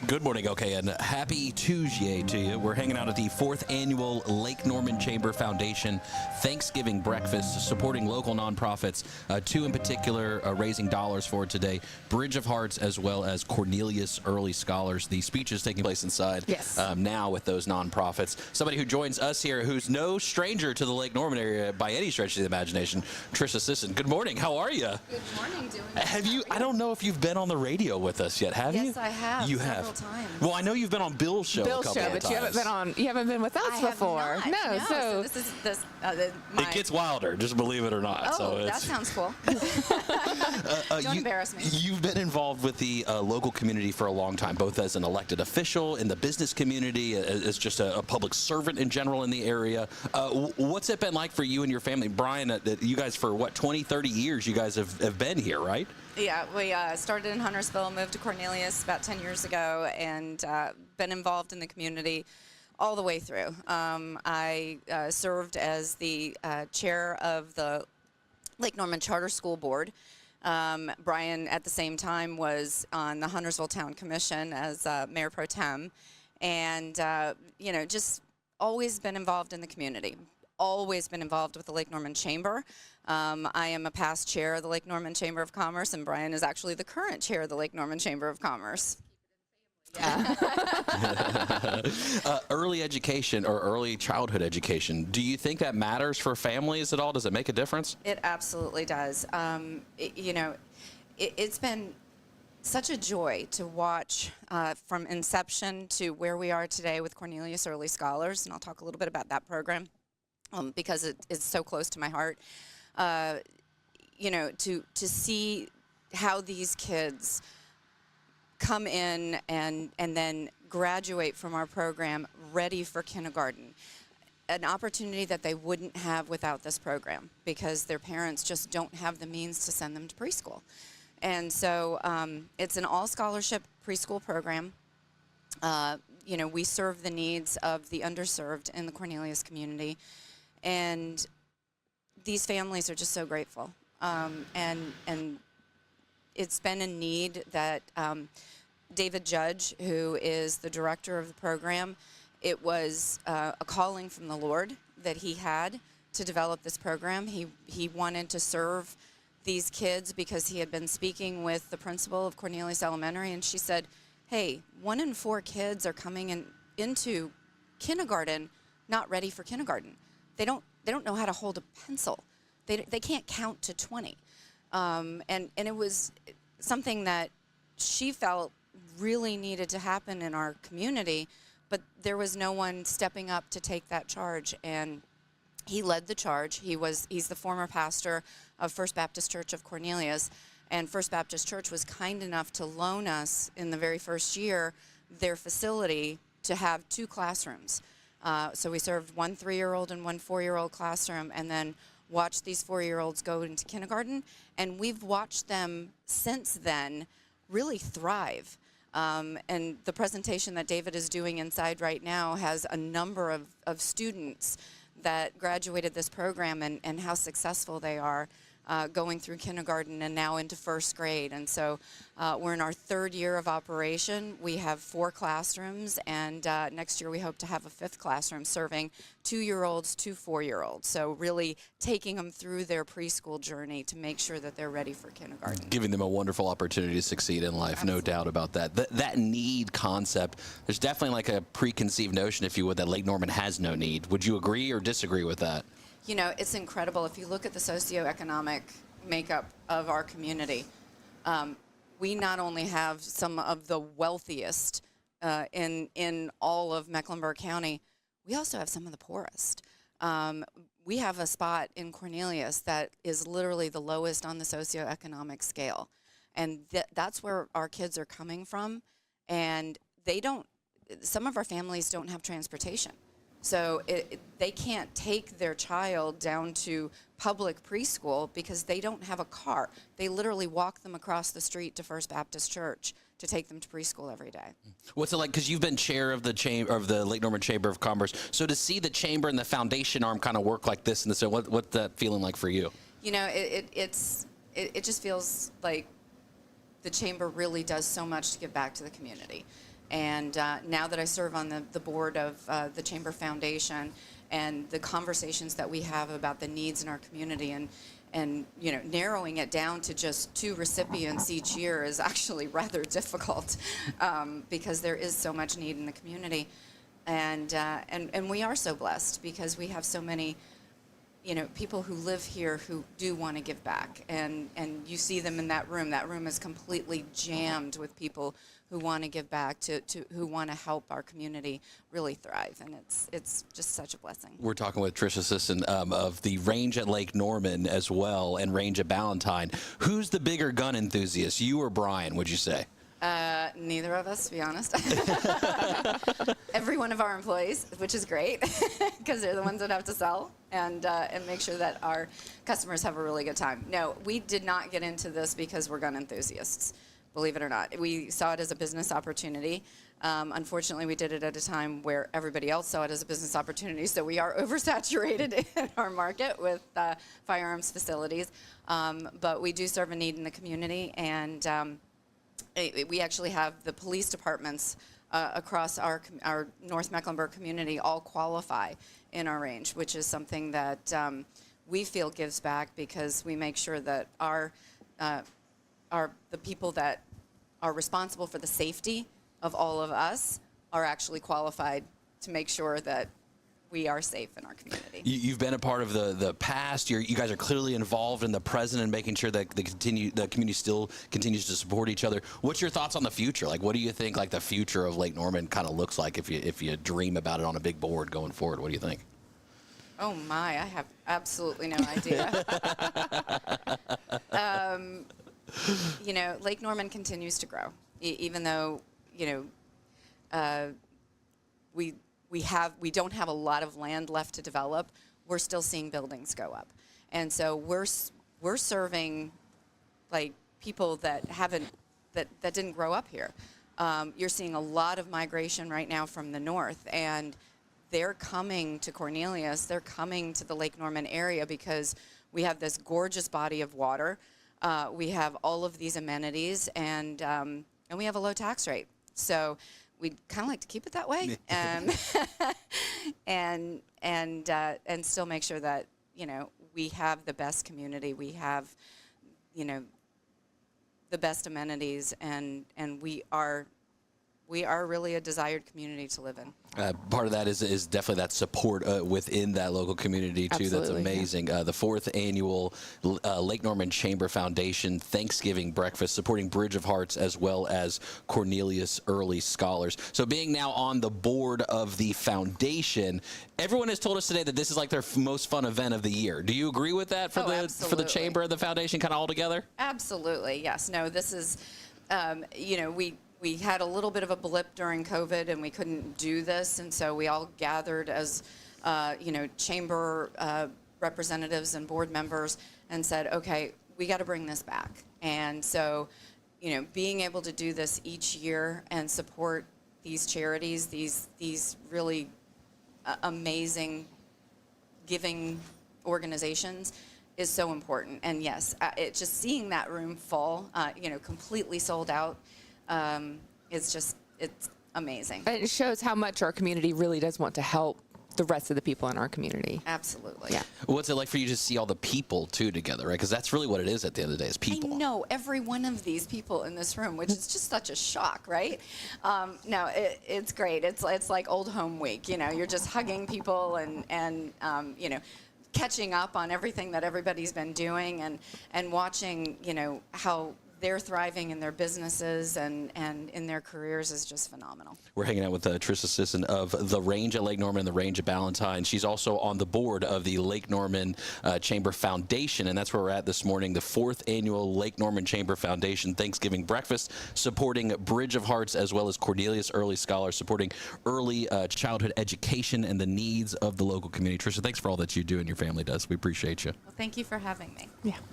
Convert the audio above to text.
Good morning, okay, and happy Tuesday to you. We're hanging out at the 4th Annual Lake Norman Chamber Foundation Thanksgiving Breakfast, supporting local nonprofits, two in particular raising dollars for today, Bridge of Hearts as well as Cornelius Early Scholars. The speech is taking place inside now with those nonprofits. Somebody who joins us here who's no stranger to the Lake Norman area by any stretch of the imagination, Tricia Sisson. Good morning, how are you? Good morning, doing Have you, I don't know if you've been on the radio with us yet, have you? Yes, I have. You have. Times. Well, I know you've been on Bill's show a couple of times. But you haven't been with us before. No, so this is it gets wilder, just believe it or not. Oh, so that sounds cool. Don't embarrass me. You've been involved with the local community for a long time, both as an elected official in the business community, as just a public servant in general in the area. What's it been like for you and your family? Brian, you guys for what, 20, 30 years you guys have been here, right? Yeah, we started in Huntersville, moved to Cornelius about 10 years ago, and been involved in the community all the way through. I served as the chair of the Lake Norman Charter School Board. Brian, at the same time, was on the Huntersville Town Commission as Mayor Pro Tem, and just always been involved in the community. Always been involved with the Lake Norman Chamber. I am a past chair of the Lake Norman Chamber of Commerce, and Brian is actually the current chair of the Lake Norman Chamber of Commerce. Yeah. Early education or early childhood education, do you think that matters for families at all? Does it make a difference? It absolutely does. It's been such a joy to watch from inception to where we are today with Cornelius Early Scholars, and I'll talk a little bit about that program because it is so close to my heart. To see how these kids come in and then graduate from our program ready for kindergarten. An opportunity that they wouldn't have without this program because their parents just don't have the means to send them to preschool. And so it's an all-scholarship preschool program. We serve the needs of the underserved in the Cornelius community. And these families are just so grateful. And it's been a need that David Judge, who is the director of the program, it was a calling from the Lord that he had to develop this program. He wanted to serve these kids because he had been speaking with the principal of Cornelius Elementary, and she said, hey, 1 in 4 kids are coming into kindergarten not ready for kindergarten. They don't know how to hold a pencil. They can't count to 20. And it was something that she felt really needed to happen in our community, but there was no one stepping up to take that charge. And he led the charge. He's the former pastor of First Baptist Church of Cornelius, and First Baptist Church was kind enough to loan us in the very first year their facility to have 2 classrooms. So we served 1 3-year-old and 1 4-year-old classroom, and then watched these 4-year-olds go into kindergarten, and we've watched them since then really thrive. And the presentation that David is doing inside right now has a number of students that graduated this program and how successful they are going through kindergarten and now into 1st grade. And so we're in our 3rd year of operation. We have 4 classrooms, and next year we hope to have a 5th classroom serving 2-year-olds to 4-year-olds. So really taking them through their preschool journey to make sure that they're ready for kindergarten. Giving them a wonderful opportunity to succeed in life, Absolutely. No doubt about that. That need concept, there's definitely like a preconceived notion, if you would, that Lake Norman has no need. Would you agree or disagree with that? You know, it's incredible. If you look at the socioeconomic makeup of our community, we not only have some of the wealthiest in all of Mecklenburg County, we also have some of the poorest. We have a spot in Cornelius that is literally the lowest on the socioeconomic scale. And that's where our kids are coming from. And some of our families don't have transportation. So they can't take their child down to public preschool because they don't have a car. They literally walk them across the street to First Baptist Church to take them to preschool every day. What's it like? Because you've been chair of the Lake Norman Chamber of Commerce. So to see the chamber and the foundation arm kind of work like this, and what's that feeling like for you? You know, it just feels like the chamber really does so much to give back to the community. And now that I serve on the board of the Chamber Foundation, and the conversations that we have about the needs in our community, and you know, narrowing it down to just 2 recipients each year is actually rather difficult, because there is so much need in the community, and we are so blessed because we have so many, you know, people who live here who do want to give back, and you see them in that room. That room is completely jammed with people who want to give back, to who want to help our community really thrive, and it's just such a blessing. We're talking with Tricia Sisson of the Range at Lake Norman as well, and Range at Ballantine. Who's the bigger gun enthusiast, you or Brian, would you say? Neither of us, to be honest. Every one of our employees, which is great, because they're the ones that have to sell and make sure that our customers have a really good time. No, we did not get into this because we're gun enthusiasts, believe it or not. We saw it as a business opportunity. Unfortunately, we did it at a time where everybody else saw it as a business opportunity, so we are oversaturated in our market with firearms facilities. But we do serve a need in the community, and we actually have the police departments across our North Mecklenburg community all qualify in our range, which is something that we feel gives back, because we make sure that the people that are responsible for the safety of all of us are actually qualified to make sure that we are safe in our community. You've been a part of the past. You guys are clearly involved in the present and making sure that the community still continues to support each other. What's your thoughts on the future? Like, what do you think like the future of Lake Norman kind of looks like if you dream about it on a big board going forward? What do you think? Oh my, I have absolutely no idea. You know, Lake Norman continues to grow, even though, you know, we don't have a lot of land left to develop. We're still seeing buildings go up, and so we're serving like people that didn't grow up here. You're seeing a lot of migration right now from the north, and they're coming to Cornelius. They're coming to the Lake Norman area because we have this gorgeous body of water. We have all of these amenities, and we have a low tax rate. So we'd kind of like to keep it that way, and still make sure that, you know, we have the best community. We have, you know, the best amenities, and we are really a desired community to live in. Part of that is definitely that support within that local community, too. Absolutely, that's amazing. Yeah. The 4th annual Lake Norman Chamber Foundation Thanksgiving breakfast, supporting Bridge of Hearts as well as Cornelius Early Scholars. So being now on the board of the foundation, everyone has told us today that this is like their most fun event of the year. Do you agree with that for the Chamber and the foundation kind of all together? Absolutely, yes. No, this is, you know, we had a little bit of a blip during COVID, and we couldn't do this, and so we all gathered as, you know, chamber representatives and board members, and said, okay, we got to bring this back. And so, you know, being able to do this each year and support these charities, these really amazing giving organizations, is so important. And yes, it's just seeing that room full, you know, completely sold out. It's amazing. And it shows how much our community really does want to help the rest of the people in our community. Absolutely. Yeah. What's it like for you to see all the people, too, together, right? Because that's really what it is at the end of the day, is people. I know every one of these people in this room, which is just such a shock, right? No, it's great. It's like old home week. You know, you're just hugging people and you know, catching up on everything that everybody's been doing, and watching, you know, how they're thriving in their businesses and in their careers is just phenomenal. We're hanging out with Tricia Sisson of the Range at Lake Norman and the Range at Ballantine. She's also on the board of the Lake Norman Chamber Foundation, and that's where we're at this morning, the 4th annual Lake Norman Chamber Foundation Thanksgiving breakfast, supporting Bridge of Hearts as well as Cornelius Early Scholars, supporting early childhood education and the needs of the local community. Tricia, thanks for all that you do and your family does. We appreciate you. Well, thank you for having me. Yeah.